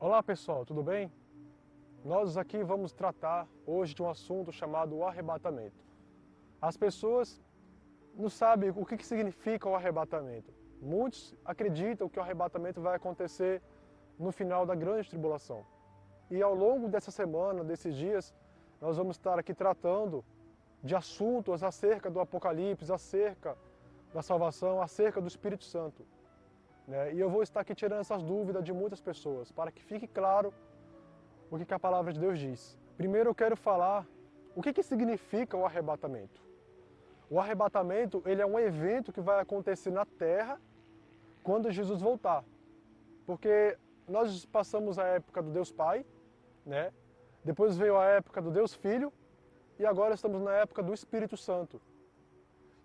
Olá pessoal, tudo bem? Nós aqui vamos tratar hoje de um assunto chamado o arrebatamento. As pessoas não sabem o que significa o arrebatamento. Muitos acreditam que o arrebatamento vai acontecer no final da grande tribulação. E ao longo dessa semana, desses dias, nós vamos estar aqui tratando de assuntos acerca do Apocalipse, acerca da salvação, acerca do Espírito Santo. E eu vou estar aqui tirando essas dúvidas de muitas pessoas, para que fique claro o que a palavra de Deus diz. Primeiro eu quero falar o que significa o arrebatamento. O arrebatamento ele é um evento que vai acontecer na terra quando Jesus voltar. Porque nós passamos a época do Deus Pai, né? Depois veio a época do Deus Filho e agora estamos na época do Espírito Santo.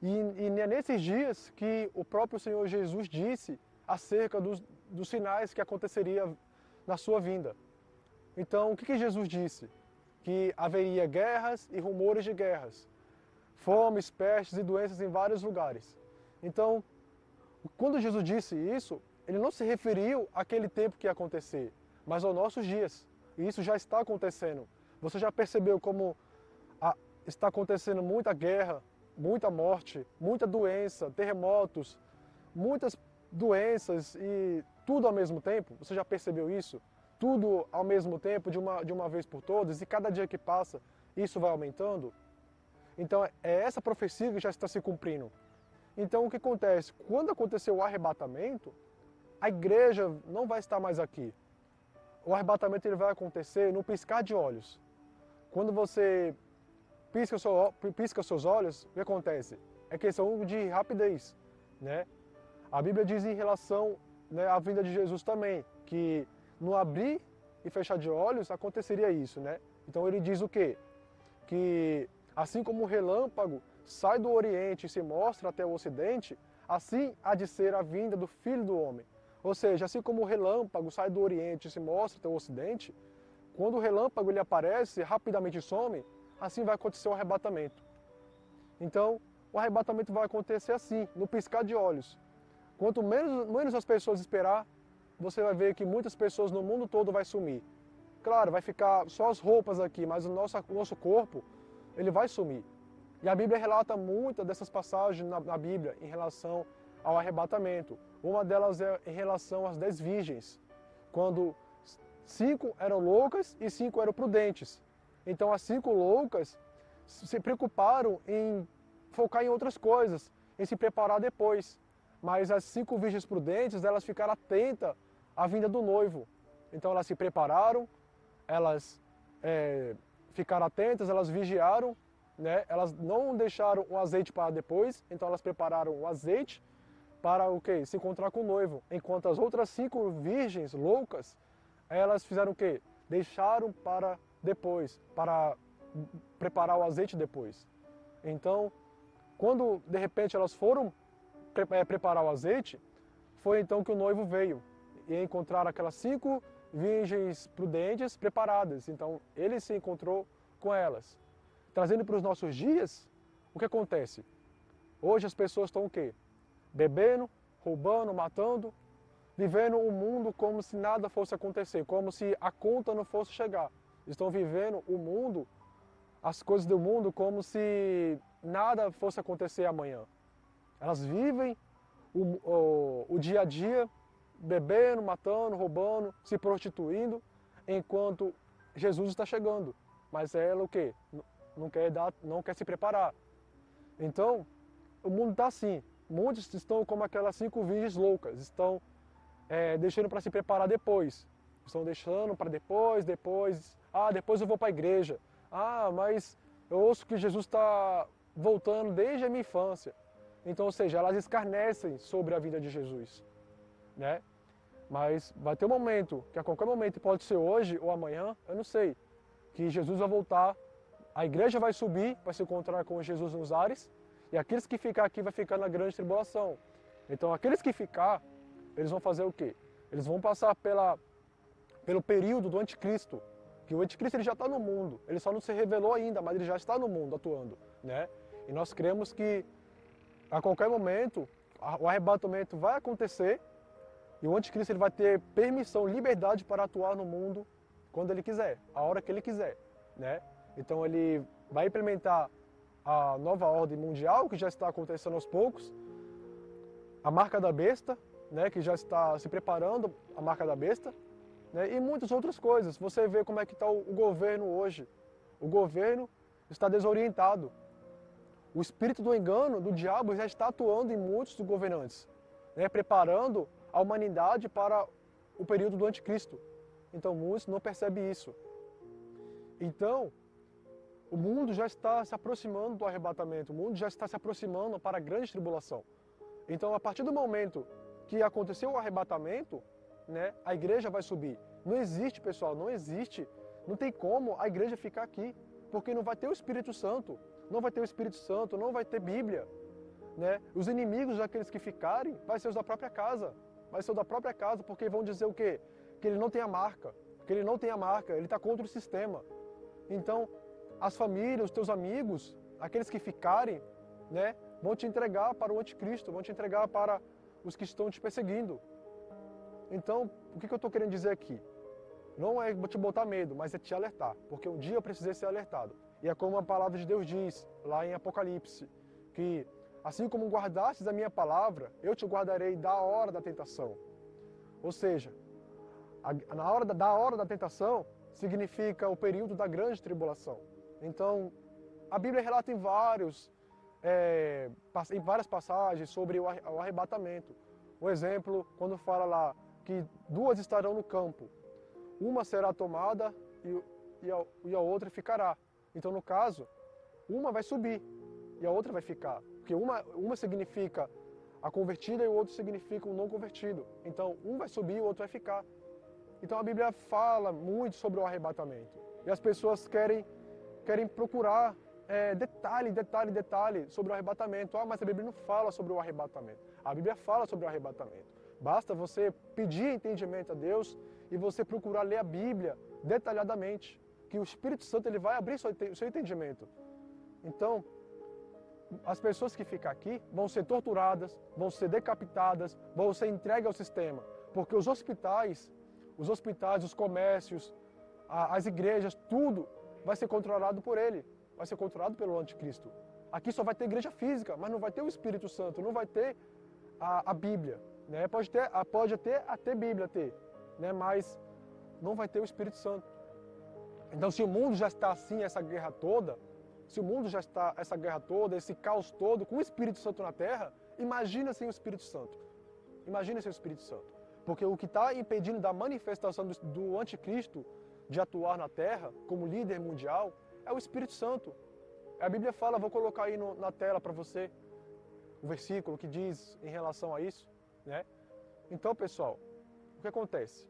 E é nesses dias que o próprio Senhor Jesus disse acerca dos sinais que aconteceria na sua vinda. Então, o que Jesus disse? Que haveria guerras e rumores de guerras, fomes, pestes e doenças em vários lugares. Então, quando Jesus disse isso, ele não se referiu àquele tempo que ia acontecer, mas aos nossos dias. E isso já está acontecendo. Você já percebeu como está acontecendo muita guerra, muita morte, muita doença, terremotos, muitas doenças e tudo ao mesmo tempo? Você já percebeu isso? Tudo ao mesmo tempo, de uma vez por todas, e cada dia que passa, isso vai aumentando? Então é essa profecia que já está se cumprindo. Então o que acontece? Quando acontecer o arrebatamento, a igreja não vai estar mais aqui. O arrebatamento ele vai acontecer no piscar de olhos. Quando você pisca seus olhos, o que acontece? É questão de rapidez, né? A Bíblia diz em relação, né, à vinda de Jesus também, que no abrir e fechar de olhos aconteceria isso, né? Então ele diz o quê? Que assim como o relâmpago sai do Oriente e se mostra até o Ocidente, assim há de ser a vinda do Filho do Homem. Ou seja, assim como o relâmpago sai do Oriente e se mostra até o Ocidente, quando o relâmpago ele aparece e rapidamente some, assim vai acontecer o arrebatamento. Então, o arrebatamento vai acontecer assim, no piscar de olhos. Quanto menos as pessoas esperar, você vai ver que muitas pessoas no mundo todo vai sumir. Claro, vai ficar só as roupas aqui, mas o nosso corpo, ele vai sumir. E a Bíblia relata muitas dessas passagens na Bíblia em relação ao arrebatamento. Uma delas é em relação às 10 virgens, quando 5 eram loucas e 5 eram prudentes. Então as 5 loucas se preocuparam em focar em outras coisas, em se preparar depois. Mas as 5 virgens prudentes, elas ficaram atentas à vinda do noivo. Então elas se prepararam, elas ficaram atentas, elas vigiaram, né? Elas não deixaram o azeite para depois, então elas prepararam o azeite para o quê? Se encontrar com o noivo. Enquanto as outras 5 virgens loucas, elas fizeram o quê? Deixaram para depois, para preparar o azeite depois. Então, quando de repente elas foram preparar o azeite, foi então que o noivo veio e encontrar aquelas 5 virgens prudentes preparadas. Então ele se encontrou com elas. Trazendo para os nossos dias, o que acontece? Hoje as pessoas estão o quê? Bebendo, roubando, matando, vivendo o mundo como se nada fosse acontecer, como se a conta não fosse chegar. Estão vivendo o mundo, as coisas do mundo, como se nada fosse acontecer amanhã. Elas vivem o dia a dia bebendo, matando, roubando, se prostituindo, enquanto Jesus está chegando. Mas ela o quê? Não quer se preparar. Então, o mundo está assim. Muitos estão como aquelas 5 virgens loucas, estão deixando para se preparar depois. Estão deixando para depois. Ah, depois eu vou para a igreja. Ah, mas eu ouço que Jesus está voltando desde a minha infância. Então, ou seja, elas escarnecem sobre a vida de Jesus, né? Mas vai ter um momento, que a qualquer momento, pode ser hoje ou amanhã, eu não sei, que Jesus vai voltar, a igreja vai subir, vai se encontrar com Jesus nos ares, e aqueles que ficar aqui vai ficar na grande tribulação. Então, aqueles que ficar, eles vão fazer o quê? Eles vão passar pelo período do anticristo, que o anticristo ele já está no mundo, ele só não se revelou ainda, mas ele já está no mundo atuando, né? E nós cremos que a qualquer momento o arrebatamento vai acontecer E o anticristo ele vai ter permissão, liberdade para atuar no mundo quando ele quiser, a hora que ele quiser, né? Então ele vai implementar a nova ordem mundial, que já está acontecendo aos poucos, a marca da besta, né, que já está se preparando, a marca da besta, né, e muitas outras coisas. Você vê como é que está o governo hoje. O governo está desorientado. O espírito do engano, do diabo, já está atuando em muitos dos governantes, né, preparando a humanidade para o período do anticristo. Então muitos não percebem isso. Então, o mundo já está se aproximando do arrebatamento, o mundo já está se aproximando para a grande tribulação. Então, a partir do momento que aconteceu o arrebatamento, né, a igreja vai subir. Não existe, pessoal, não existe, não tem como a igreja ficar aqui, porque não vai ter o Espírito Santo, não vai ter o Espírito Santo, não vai ter Bíblia, né? Os inimigos daqueles que ficarem vai ser os da própria casa, vai ser o da própria casa, porque vão dizer o quê? Que ele não tem a marca, que ele não tem a marca, ele está contra o sistema. Então, as famílias, os teus amigos, aqueles que ficarem, né, vão te entregar para o anticristo, vão te entregar para os que estão te perseguindo. Então, o que eu estou querendo dizer aqui? Não é te botar medo, mas é te alertar, porque um dia eu precisei ser alertado. E é como a palavra de Deus diz, lá em Apocalipse, que assim como guardastes a minha palavra, eu te guardarei da hora da tentação. Ou seja, da hora da tentação significa o período da grande tribulação. Então, a Bíblia relata em várias passagens sobre o arrebatamento. Um exemplo, quando fala lá que duas estarão no campo, uma será tomada e a outra ficará. Então, no caso, uma vai subir e a outra vai ficar. Porque uma significa a convertida e o outro significa o não convertido. Então, um vai subir e o outro vai ficar. Então, a Bíblia fala muito sobre o arrebatamento. E as pessoas querem procurar detalhe sobre o arrebatamento. Ah, mas a Bíblia não fala sobre o arrebatamento. A Bíblia fala sobre o arrebatamento. Basta você pedir entendimento a Deus e você procurar ler a Bíblia detalhadamente, que o Espírito Santo ele vai abrir o seu entendimento. Então, as pessoas que ficam aqui vão ser torturadas, vão ser decapitadas, vão ser entregues ao sistema, porque os hospitais, os comércios, as igrejas, tudo vai ser controlado por ele, vai ser controlado pelo anticristo. Aqui só vai ter igreja física, mas não vai ter o Espírito Santo, não vai ter a Bíblia, né? Pode até Bíblia ter, né? Mas não vai ter o Espírito Santo. Então, se o mundo já está assim, essa guerra toda, esse caos todo, com o Espírito Santo na Terra, imagina sem o Espírito Santo. Imagina sem o Espírito Santo. Porque o que está impedindo da manifestação do anticristo de atuar na Terra, como líder mundial, é o Espírito Santo. A Bíblia fala, vou colocar aí na tela para você, o versículo que diz em relação a isso, né? Então, pessoal, o que acontece?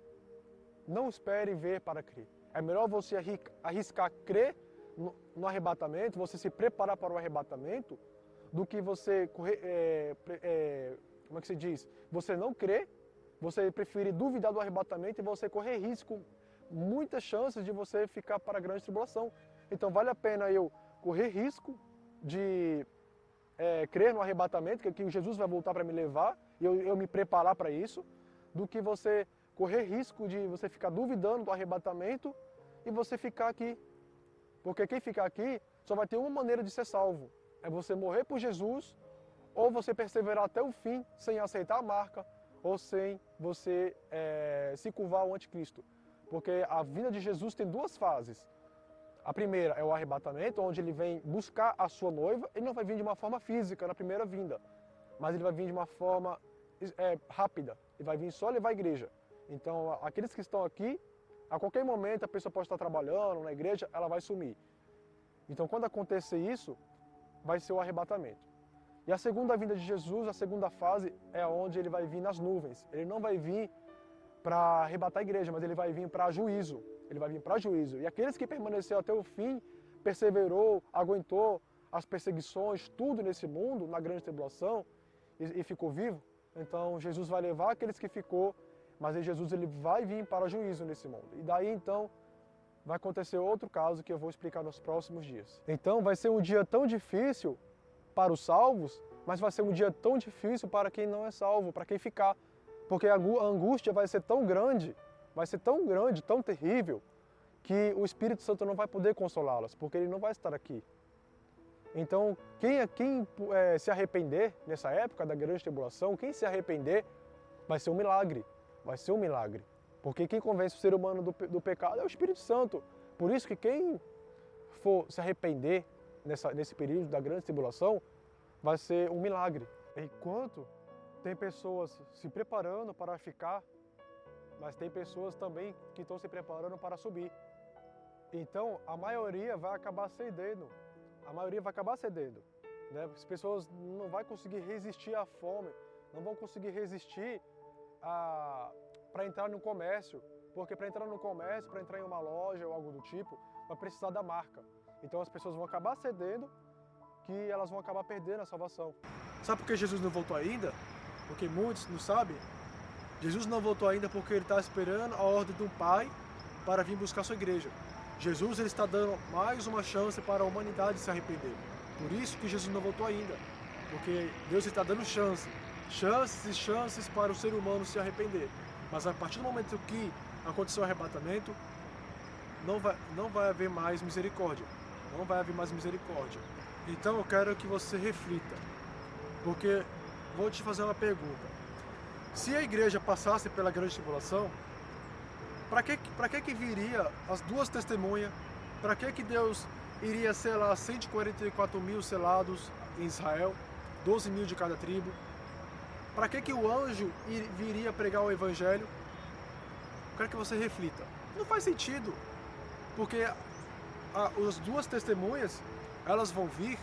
Não espere ver para crer. É melhor você arriscar crer no arrebatamento, você se preparar para o arrebatamento, do que você como é que se diz? Você não crer, você prefere duvidar do arrebatamento e você correr risco, muitas chances de você ficar para a grande tribulação. Então vale a pena eu correr risco de crer no arrebatamento, que Jesus vai voltar para me levar, e eu me preparar para isso, do que você correr risco de você ficar duvidando do arrebatamento e você ficar aqui. Porque quem ficar aqui só vai ter uma maneira de ser salvo. É você morrer por Jesus, ou você perseverar até o fim sem aceitar a marca, ou sem você se curvar ao anticristo. Porque a vinda de Jesus tem duas fases. A primeira é o arrebatamento, onde ele vem buscar a sua noiva. Ele não vai vir de uma forma física na primeira vinda, mas ele vai vir de uma forma rápida. Ele vai vir só levar a igreja. Então, aqueles que estão aqui, a qualquer momento a pessoa pode estar trabalhando na igreja, ela vai sumir. Então, quando acontecer isso, vai ser o arrebatamento. E a segunda vinda de Jesus, a segunda fase, é onde ele vai vir nas nuvens. Ele não vai vir para arrebatar a igreja, mas ele vai vir para juízo. Ele vai vir para juízo. E aqueles que permaneceram até o fim, perseverou, aguentou as perseguições, tudo nesse mundo, na grande tribulação, e ficou vivo, então Jesus vai levar aqueles que ficou, mas aí Jesus ele vai vir para juízo nesse mundo. E daí então vai acontecer outro caso que eu vou explicar nos próximos dias. Então vai ser um dia tão difícil para os salvos, mas vai ser um dia tão difícil para quem não é salvo, para quem ficar. Porque a angústia vai ser tão grande, tão terrível, que o Espírito Santo não vai poder consolá-las, porque ele não vai estar aqui. Então, quem se arrepender nessa época da grande tribulação, quem se arrepender, vai ser um milagre. Vai ser um milagre. Porque quem convence o ser humano do pecado é o Espírito Santo. Por isso que quem for se arrepender nesse período da grande tribulação, vai ser um milagre. Enquanto tem pessoas se preparando para ficar, mas tem pessoas também que estão se preparando para subir. Então, a maioria vai acabar cedendo. Né? As pessoas não vão conseguir resistir à fome, não vão conseguir resistir para entrar no comércio, porque para entrar no comércio, para entrar em uma loja ou algo do tipo, vai precisar da marca. Então as pessoas vão acabar cedendo, que elas vão acabar perdendo a salvação. Sabe por que Jesus não voltou ainda? Porque muitos não sabem. Jesus não voltou ainda porque ele está esperando a ordem do Pai para vir buscar sua igreja. Jesus ele está dando mais uma chance para a humanidade se arrepender. Por isso que Jesus não voltou ainda. Porque Deus está dando chances e chances para o ser humano se arrepender. Mas a partir do momento que aconteceu o arrebatamento, não vai haver mais misericórdia. Não vai haver mais misericórdia. Então eu quero que você reflita. Porque vou te fazer uma pergunta. Se a igreja passasse pela grande tribulação, para que viria as duas testemunhas? Para que Deus iria selar 144 mil selados em Israel, 12 mil de cada tribo? Para que o anjo viria pregar o evangelho? Eu quero que você reflita. Não faz sentido, porque as duas testemunhas, elas vão vir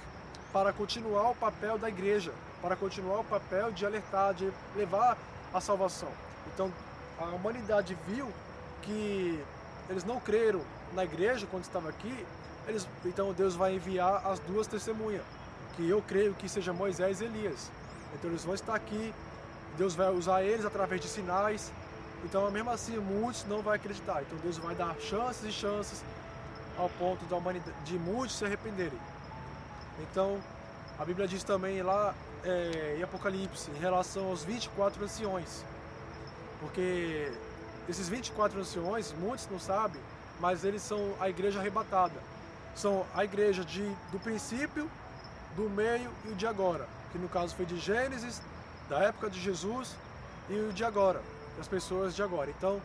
para continuar o papel da igreja, para continuar o papel de alertar, de levar a salvação. Então, a humanidade viu que eles não creram na igreja quando estava aqui, então Deus vai enviar as duas testemunhas, que eu creio que seja Moisés e Elias. Então eles vão estar aqui, Deus vai usar eles através de sinais, então mesmo assim muitos não vão acreditar. Então Deus vai dar chances e chances ao ponto da humanidade, de muitos se arrependerem. Então a Bíblia diz também lá em Apocalipse, em relação aos 24 anciões, porque esses 24 anciões, muitos não sabem, mas eles são a igreja arrebatada. São a igreja do princípio, do meio e o de agora. Que no caso foi de Gênesis, da época de Jesus e o de agora, das pessoas de agora. Então,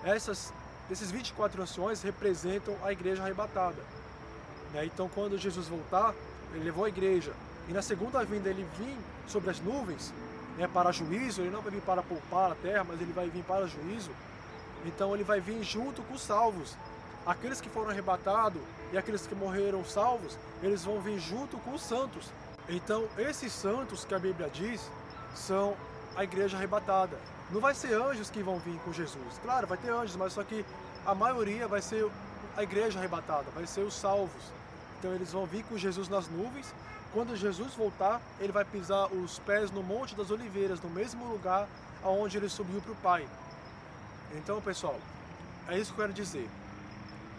esses 24 anciões representam a igreja arrebatada. Então, quando Jesus voltar, ele levou a igreja. E na segunda vinda ele vir sobre as nuvens, para juízo, ele não vai vir para poupar a terra, mas ele vai vir para juízo. Então ele vai vir junto com os salvos. Aqueles que foram arrebatados e aqueles que morreram salvos, eles vão vir junto com os santos. Então esses santos que a Bíblia diz são a igreja arrebatada. Não vai ser anjos que vão vir com Jesus. Claro, vai ter anjos, mas só que a maioria vai ser a igreja arrebatada, vai ser os salvos. Então eles vão vir com Jesus nas nuvens. Quando Jesus voltar, ele vai pisar os pés no Monte das Oliveiras, no mesmo lugar aonde ele subiu para o Pai. Então, pessoal, é isso que eu quero dizer.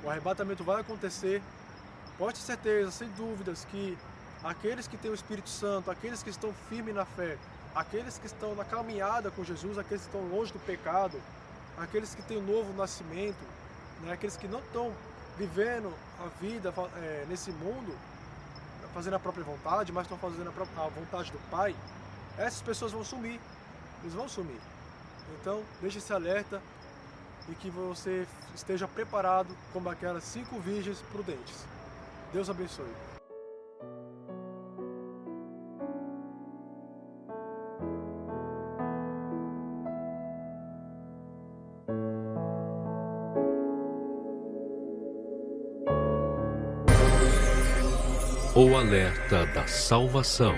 O arrebatamento vai acontecer. Pode ter certeza, sem dúvidas, que aqueles que têm o Espírito Santo, aqueles que estão firmes na fé, aqueles que estão na caminhada com Jesus, aqueles que estão longe do pecado, aqueles que têm o novo nascimento, aqueles que não estão vivendo a vida nesse mundo, fazendo a própria vontade, mas estão fazendo a vontade do Pai, essas pessoas vão sumir. Eles vão sumir. Então, deixe esse alerta e que você esteja preparado como aquelas 5 virgens prudentes. Deus abençoe. O alerta da salvação.